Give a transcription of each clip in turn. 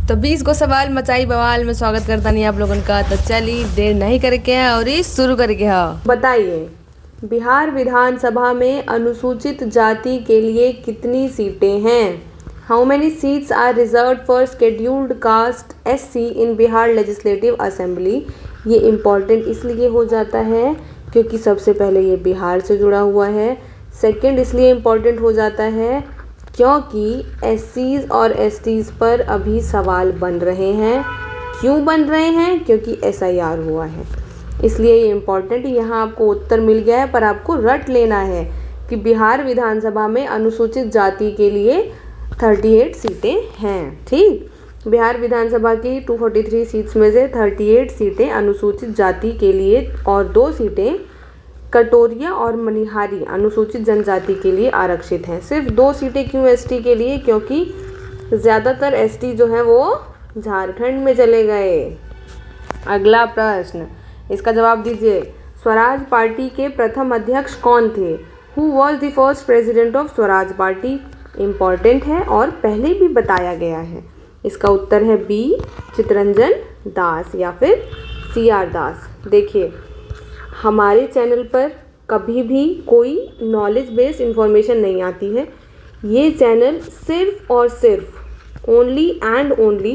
तो 20 को सवाल मचाई बवाल में स्वागत करता नहीं आप लोगों का। तो चलिए देर नहीं करके हैं और ये शुरू करके है। बताइए, बिहार विधानसभा में अनुसूचित जाति के लिए कितनी सीटें हैं? How many seats are reserved for scheduled caste SC in Bihar legislative assembly? ये इम्पॉर्टेंट इसलिए हो जाता है क्योंकि सबसे पहले ये बिहार से जुड़ा हुआ है। सेकंड इसलिए इम्पॉर्टेंट हो जाता है क्योंकि SCs और STs पर अभी सवाल बन रहे हैं। क्यों बन रहे हैं? क्योंकि SIR हुआ है, इसलिए ये इम्पॉर्टेंट। यहाँ आपको उत्तर मिल गया है, पर आपको रट लेना है कि बिहार विधानसभा में अनुसूचित जाति के लिए 38 सीटें हैं। ठीक, बिहार विधानसभा की 243 सीट्स में से 38 सीटें अनुसूचित जाति के लिए और 2 सीटें कटोरिया और मनिहारी अनुसूचित जनजाति के लिए आरक्षित हैं। सिर्फ 2 सीटें क्यों ST के लिए? क्योंकि ज़्यादातर ST जो हैं वो झारखंड में चले गए। अगला प्रश्न, इसका जवाब दीजिए। स्वराज पार्टी के प्रथम अध्यक्ष कौन थे? Who was the first president of Swaraj party? Important है और पहले भी बताया गया है। इसका उत्तर है B, चितरंजन दास या फिर CR दास। देखिए, हमारे चैनल पर कभी भी कोई नॉलेज बेस्ड इंफॉर्मेशन नहीं आती है। ये चैनल सिर्फ और सिर्फ only and only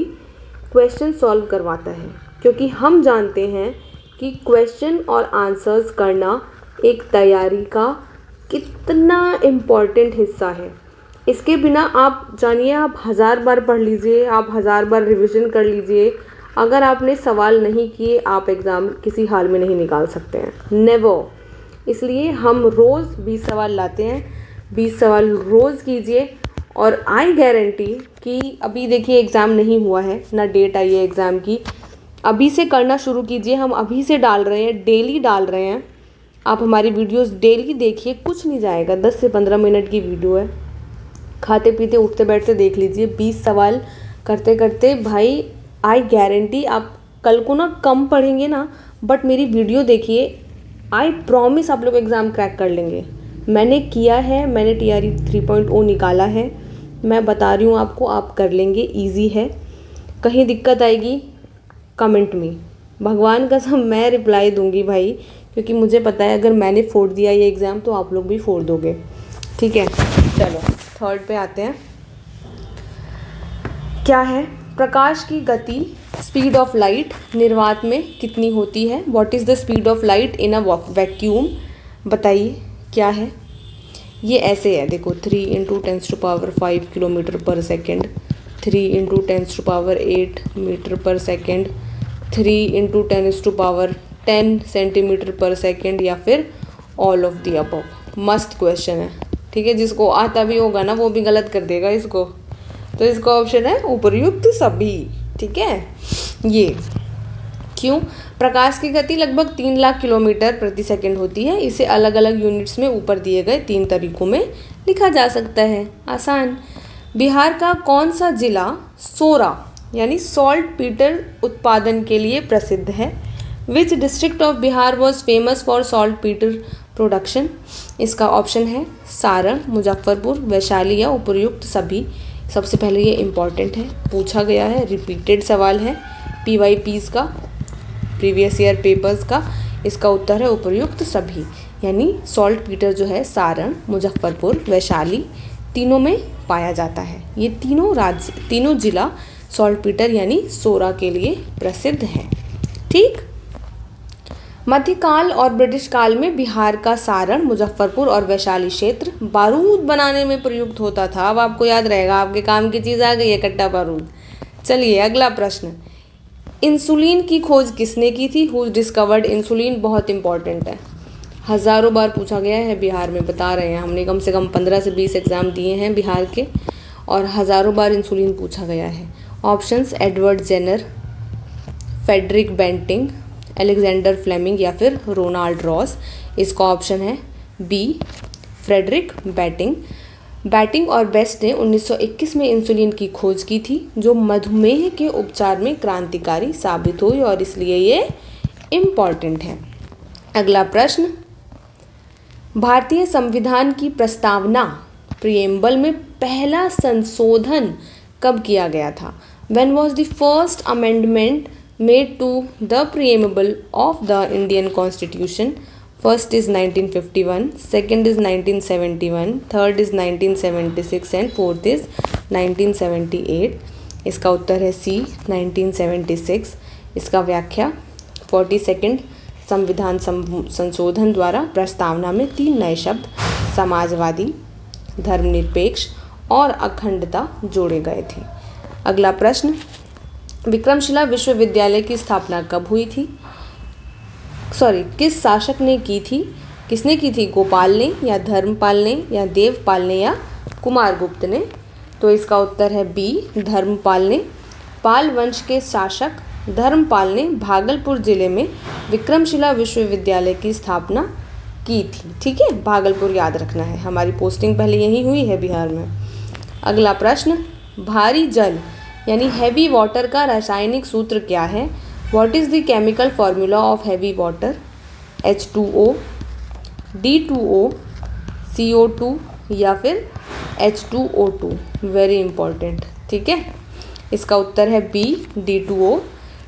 question solve करवाता है, क्योंकि हम जानते हैं कि क्वेश्चन और आंसर्स करना एक तैयारी का कितना इम्पॉर्टेंट हिस्सा है। इसके बिना आप जानिए, आप 1000 बार पढ़ लीजिए, आप 1000 बार रिवीजन कर लीजिए, अगर आपने सवाल नहीं किए आप एग्ज़ाम किसी हाल में नहीं निकाल सकते हैं, नेवर। इसलिए हम रोज़ 20 सवाल लाते हैं, 20 सवाल रोज़ कीजिए और आई गारंटी कि अभी देखिए एग्ज़ाम नहीं हुआ है, ना डेट आई है एग्ज़ाम की, अभी से करना शुरू कीजिए। हम अभी से डाल रहे हैं, डेली डाल रहे हैं। आप हमारी वीडियोस डेली देखिए, कुछ नहीं जाएगा, 10 से 15 मिनट की वीडियो है। खाते पीते उठते बैठते देख लीजिए। 20 सवाल करते करते भाई आई गारंटी आप कल को ना कम पढ़ेंगे ना, बट मेरी वीडियो देखिए, आई प्रॉमिस आप लोग एग्ज़ाम क्रैक कर लेंगे। मैंने किया है, मैंने TRE 3.0 निकाला है, मैं बता रही हूँ आपको, आप कर लेंगे, इजी है। कहीं दिक्कत आएगी कमेंट में, भगवान कसम मैं रिप्लाई दूंगी भाई, क्योंकि मुझे पता है अगर मैंने फोड़ दिया ये एग्ज़ाम तो आप लोग भी फोड़ दोगे। ठीक है, चलो थर्ड पे आते हैं। क्या है? प्रकाश की गति, स्पीड ऑफ लाइट, निर्वात में कितनी होती है? What is the speed of light in a vacuum? बताइए क्या है? ये ऐसे है, देखो, 3 × 10⁵ किलोमीटर पर सेकेंड, 3 × 10⁸ मीटर पर सेकेंड, 3 × 10⁻10 सेंटीमीटर पर सेकेंड, या फिर ऑल ऑफ द अबव। मस्त क्वेश्चन है, ठीक है। जिसको आता भी होगा ना वो भी गलत कर देगा इसको, तो इसका ऑप्शन है उपर्युक्त सभी। ठीक है, ये क्यों? प्रकाश की गति लगभग 3 लाख किलोमीटर प्रति सेकंड होती है। इसे अलग अलग यूनिट्स में ऊपर दिए गए 3 तरीकों में लिखा जा सकता है। आसान। बिहार का कौन सा जिला सोरा यानी सॉल्ट पीटर उत्पादन के लिए प्रसिद्ध है? Which district of Bihar was famous for salt Peter production? इसका ऑप्शन है सारण, मुजफ्फरपुर, वैशाली या उपर्युक्त सभी। सबसे पहले ये इम्पॉर्टेंट है, पूछा गया है, रिपीटेड सवाल है PYPs का, प्रीवियस ईयर पेपर्स का। इसका उत्तर है उपर्युक्त सभी, यानी सॉल्ट पीटर जो है सारण, मुजफ्फरपुर, वैशाली तीनों में पाया जाता है। ये तीनों जिला सॉल्ट पीटर यानी सोरा के लिए प्रसिद्ध है। ठीक। मध्यकाल और ब्रिटिश काल में बिहार का सारण, मुजफ्फरपुर और वैशाली क्षेत्र बारूद बनाने में प्रयुक्त होता था। अब आपको याद रहेगा, आपके काम की चीज़ आ गई है, कट्टा बारूद। चलिए अगला प्रश्न, इंसुलिन की खोज किसने की थी? Who discovered insulin? बहुत इंपॉर्टेंट है, हज़ारों बार पूछा गया है बिहार में, बता रहे हैं हमने, कम से कम 15 से 20 एग्ज़ाम दिए हैं बिहार के और हज़ारों बार इंसुलिन पूछा गया है। Options Edward Jenner, Frederick Banting, Alexander Fleming या फिर रोनाल्ड रॉस। इसका ऑप्शन है B, फ्रेडरिक बैटिंग और बेस्ट ने 1921 में इंसुलिन की खोज की थी, जो मधुमेह के उपचार में क्रांतिकारी साबित हुई और इसलिए ये इम्पॉर्टेंट है। अगला प्रश्न, भारतीय संविधान की प्रस्तावना प्रिएम्बल में पहला संशोधन कब किया गया था? When was the first amendment made to the preamble of the Indian constitution? First is 1951, second is 1971, third is 1976 and fourth is 1978। इसका उत्तर है सी 1976। इसका व्याख्या 42 संविधान संशोधन द्वारा प्रस्तावना में 3 नए शब्द समाजवादी, धर्मनिरपेक्ष और अखंडता जोड़े गए थे। अगला प्रश्न, विक्रमशिला विश्वविद्यालय की स्थापना कब हुई थी? किस शासक ने की थी? किसने की थी? गोपाल ने या धर्मपाल ने या देवपाल ने या कुमारगुप्त ने? तो इसका उत्तर है बी धर्मपाल ने। पाल वंश के शासक धर्मपाल ने भागलपुर जिले में विक्रमशिला विश्वविद्यालय की स्थापना की थी। ठीक है, भागलपुर याद रखना है, हमारी पोस्टिंग पहले यहीं हुई है बिहार में। अगला प्रश्न, भारी जल यानी हैवी वाटर का रासायनिक सूत्र क्या है? What is the chemical formula of heavy water? H2O, D2O, CO2 या फिर H2O2? Very important. ठीक है, इसका उत्तर है बी D2O।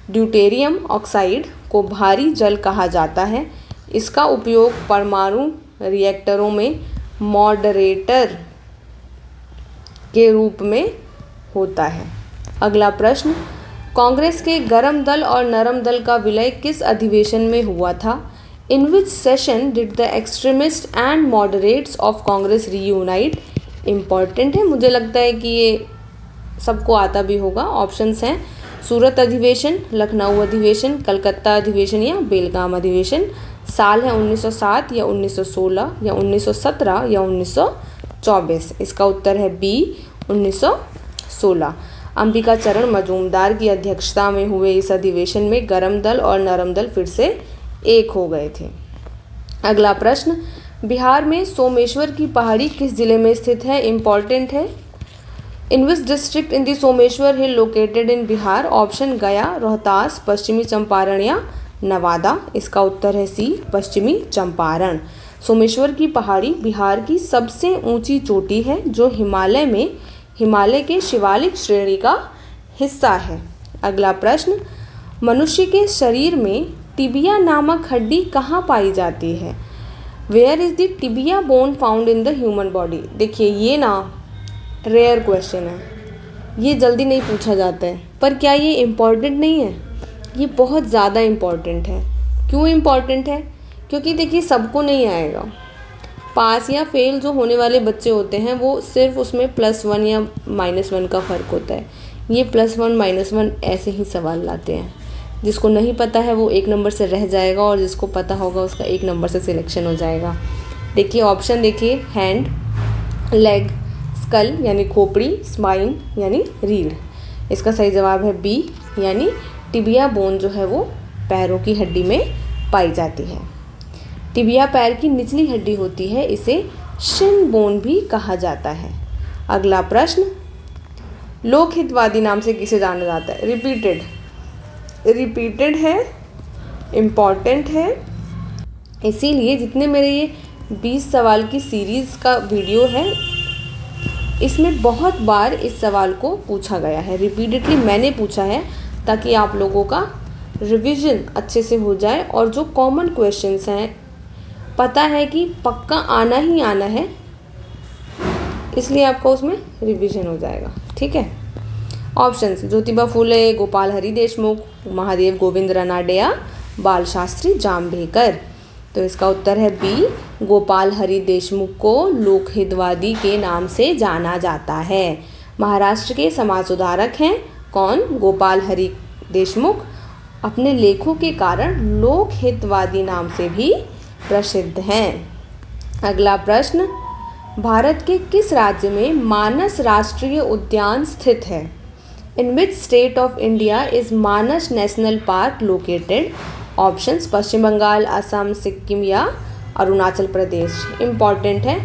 ड्यूटेरियम ऑक्साइड को भारी जल कहा जाता है। इसका उपयोग परमाणु रिएक्टरों में मॉडरेटर के रूप में होता है। अगला प्रश्न, कांग्रेस के गरम दल और नरम दल का विलय किस अधिवेशन में हुआ था? In which session did the extremist and moderates of Congress reunite? Important है, मुझे लगता है कि ये सबको आता भी होगा। ऑप्शंस हैं सूरत अधिवेशन, लखनऊ अधिवेशन, कलकत्ता अधिवेशन या बेलगाम अधिवेशन। साल है 1907 या 1916 या 1917 या 1924। इसका उत्तर है बी 1916। अंबिका चरण मजूमदार की अध्यक्षता में हुए इस अधिवेशन में गरम दल और नरम दल फिर से एक हो गए थे। अगला प्रश्न, बिहार में सोमेश्वर की पहाड़ी किस जिले में स्थित है? इम्पॉर्टेंट है। In which district in the Someshwar hill located in Bihar? Option Gaya, Rohtas, पश्चिमी चंपारण या नवादा। इसका उत्तर है सी पश्चिमी चंपारण। सोमेश्वर की पहाड़ी बिहार की सबसे ऊंची चोटी है जो हिमालय के शिवालिक श्रेणी का हिस्सा है। अगला प्रश्न, मनुष्य के शरीर में टिबिया नामक हड्डी कहाँ पाई जाती है? Where is the tibia bone found in the human body? देखिए ये ना रेयर क्वेश्चन है, ये जल्दी नहीं पूछा जाता है, पर क्या ये इम्पॉर्टेंट नहीं है? ये बहुत ज़्यादा इम्पॉर्टेंट है। क्यों इम्पॉर्टेंट है? क्योंकि देखिए सबको नहीं आएगा। पास या फेल जो होने वाले बच्चे होते हैं वो सिर्फ उसमें +1 या -1 का फ़र्क होता है। ये +1 -1 ऐसे ही सवाल लाते हैं। जिसको नहीं पता है वो 1 नंबर से रह जाएगा और जिसको पता होगा उसका 1 नंबर से सिलेक्शन हो जाएगा। देखिए ऑप्शन देखिए, हैंड, लेग, स्कल यानी खोपड़ी, स्पाइन यानी रीढ़। इसका सही जवाब है बी यानी टिबिया बोन जो है वो पैरों की हड्डी में पाई जाती है। टिबिया पैर की निचली हड्डी होती है, इसे शिन बोन भी कहा जाता है। अगला प्रश्न, लोकहितवादी नाम से किसे जाना जाता है? रिपीटेड है, इम्पॉर्टेंट है, इसीलिए जितने मेरे ये 20 सवाल की सीरीज़ का वीडियो है इसमें बहुत बार इस सवाल को पूछा गया है। रिपीटेडली मैंने पूछा है ताकि आप लोगों का रिवीजन अच्छे से हो जाए और जो कॉमन क्वेश्चंस हैं पता है कि पक्का आना ही आना है, इसलिए आपका उसमें रिवीजन हो जाएगा। ठीक है, ऑप्शंस ज्योतिबा फूले, गोपाल हरि देशमुख, महादेव गोविंद रनाडे, बाल शास्त्री जाम्बेकर। तो इसका उत्तर है बी, गोपाल हरि देशमुख को लोकहितवादी के नाम से जाना जाता है। महाराष्ट्र के समाज सुधारक हैं कौन? गोपाल हरि देशमुख। अपने लेखों के कारण लोकहितवादी नाम से भी प्रसिद्ध हैं। अगला प्रश्न, भारत के किस राज्य में मानस राष्ट्रीय उद्यान स्थित है? In which state of India is Manas national park located? Options Paschim Bangal, Assam, Sikkim या अरुणाचल प्रदेश। इम्पॉर्टेंट है।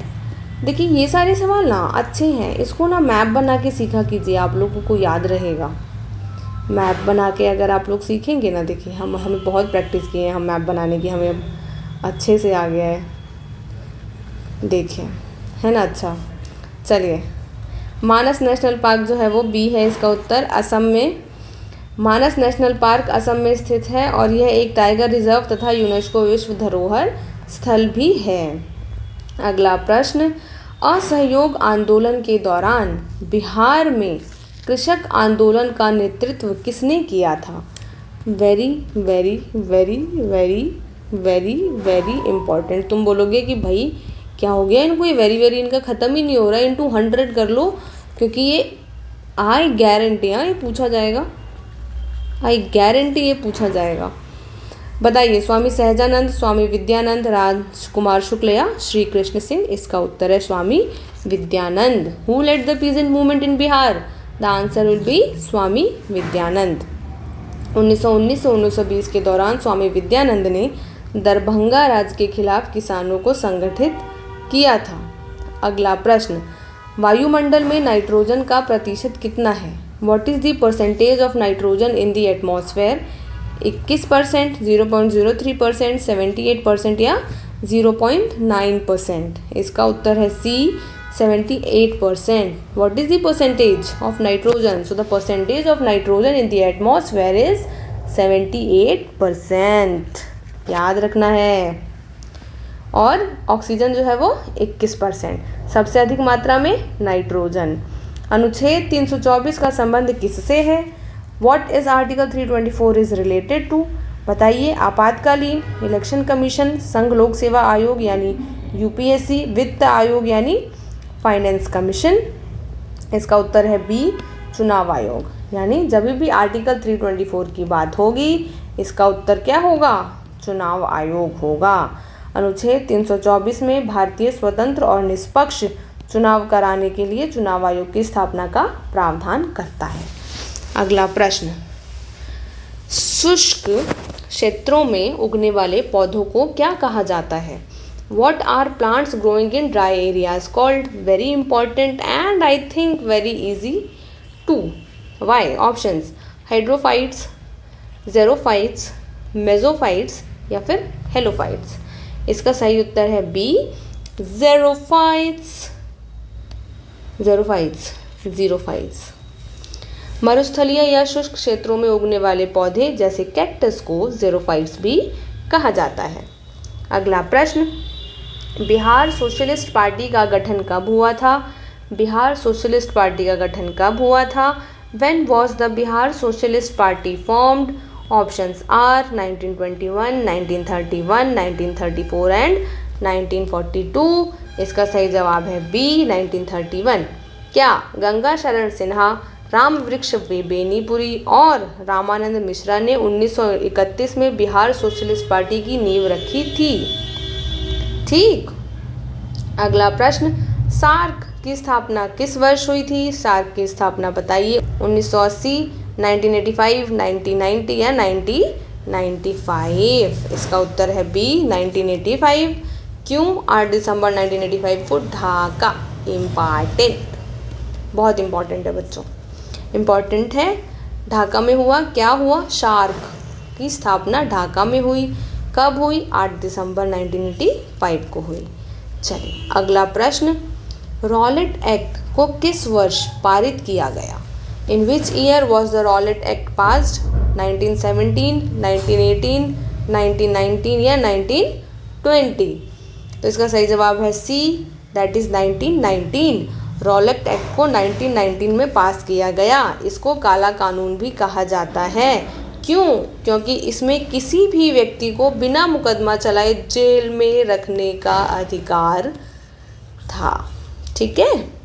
देखिए ये सारे सवाल ना अच्छे हैं, इसको ना मैप बना के सीखा कीजिए, आप लोगों को याद रहेगा। मैप बना के अगर आप लोग सीखेंगे ना, देखिए हमें बहुत प्रैक्टिस की है हम मैप बनाने की, हमें अब अच्छे से आ गया है, देखिए है ना। अच्छा चलिए मानस नेशनल पार्क जो है वो बी है इसका उत्तर, असम में। मानस नेशनल पार्क असम में स्थित है और यह एक टाइगर रिजर्व तथा यूनेस्को विश्व धरोहर स्थल भी है। अगला प्रश्न, असहयोग आंदोलन के दौरान बिहार में कृषक आंदोलन का नेतृत्व किसने किया था? Very very very very very very important. तुम बोलोगे कि भाई क्या हो गया इनको, ये वेरी वेरी इनका ख़त्म ही नहीं हो रहा है, इनटू 100 कर लो, क्योंकि ये आई गारंटी ये पूछा जाएगा, आई गारंटी ये पूछा जाएगा। बताइए, स्वामी सहजानंद, स्वामी विद्यानंद, राजकुमार शुक्ल या श्री कृष्ण सिंह? इसका उत्तर है Swami Vidyanand. Who led the peasant movement in Bihar? The answer will be Swami Vidyanand. 1919 से 1920 के दौरान स्वामी विद्यानंद ने दरभंगा राज्य के खिलाफ किसानों को संगठित किया था। अगला प्रश्न, वायुमंडल में नाइट्रोजन का प्रतिशत कितना है? What is the percentage of nitrogen in the atmosphere? 21%, 0.03%, 78% या 0.9%? इसका उत्तर है सी, 78%. What is the percentage of nitrogen? So the percentage of nitrogen in the atmosphere is 78%. याद रखना है। और ऑक्सीजन जो है वो 21%। सबसे अधिक मात्रा में नाइट्रोजन। अनुच्छेद 324 का संबंध किससे है? What is Article 324 is related to? बताइए। आपातकालीन, इलेक्शन कमीशन, संघ लोक सेवा आयोग यानी यूपीएससी, वित्त आयोग यानी फाइनेंस कमीशन? इसका उत्तर है बी, चुनाव आयोग। यानी जब भी आर्टिकल 324 की बात होगी इसका उत्तर क्या होगा? चुनाव आयोग होगा। अनुच्छेद 324 में भारतीय स्वतंत्र और निष्पक्ष चुनाव कराने के लिए चुनाव आयोग की स्थापना का प्रावधान करता है। अगला प्रश्न, शुष्क क्षेत्रों में उगने वाले पौधों को क्या कहा जाता है? What are plants growing in dry areas called? Very important and I think very easy too. Why? Options: hydrophytes, xerophytes, mesophytes या फिर helophytes? इसका सही उत्तर है बी, xerophytes, xerophytes। मरुस्थलीय या शुष्क क्षेत्रों में उगने वाले पौधे जैसे कैक्टस को xerophytes भी कहा जाता है। अगला प्रश्न, बिहार सोशलिस्ट पार्टी का गठन कब हुआ था? बिहार सोशलिस्ट पार्टी का गठन कब हुआ था? When was the Bihar socialist party formed? Options are 1921, 1931, 1934 and 1942. इसका सही जवाब है बी, 1931। क्या गंगा शरण सिन्हा, राम वृक्ष बेनीपुरी और रामानंद मिश्रा ने 1931 में बिहार सोशलिस्ट पार्टी की नींव रखी थी? ठीक। अगला प्रश्न, सार्क की स्थापना किस वर्ष हुई थी? सार्क की स्थापना बताइए। 1980, 1985, 1990 या 1995? इसका उत्तर है बी, 1985। क्यों? 8 दिसंबर 1985 को ढाका। इम्पॉर्टेंट, बहुत इम्पॉर्टेंट है बच्चों, इम्पॉर्टेंट है। ढाका में हुआ, क्या हुआ? सार्क की स्थापना ढाका में हुई। कब हुई? 8 दिसंबर 1985 को हुई। चलिए अगला प्रश्न, रॉलेट एक्ट को किस वर्ष पारित किया गया? In which year was the Rowlatt act passed? 1917, 1918, 1919 या 1920? तो इसका सही जवाब है सी, दैट इज़ 1919। रॉलेट एक्ट को 1919 में पास किया गया। इसको काला कानून भी कहा जाता है। क्यों? क्योंकि इसमें किसी भी व्यक्ति को बिना मुकदमा चलाए जेल में रखने का अधिकार था। ठीक है।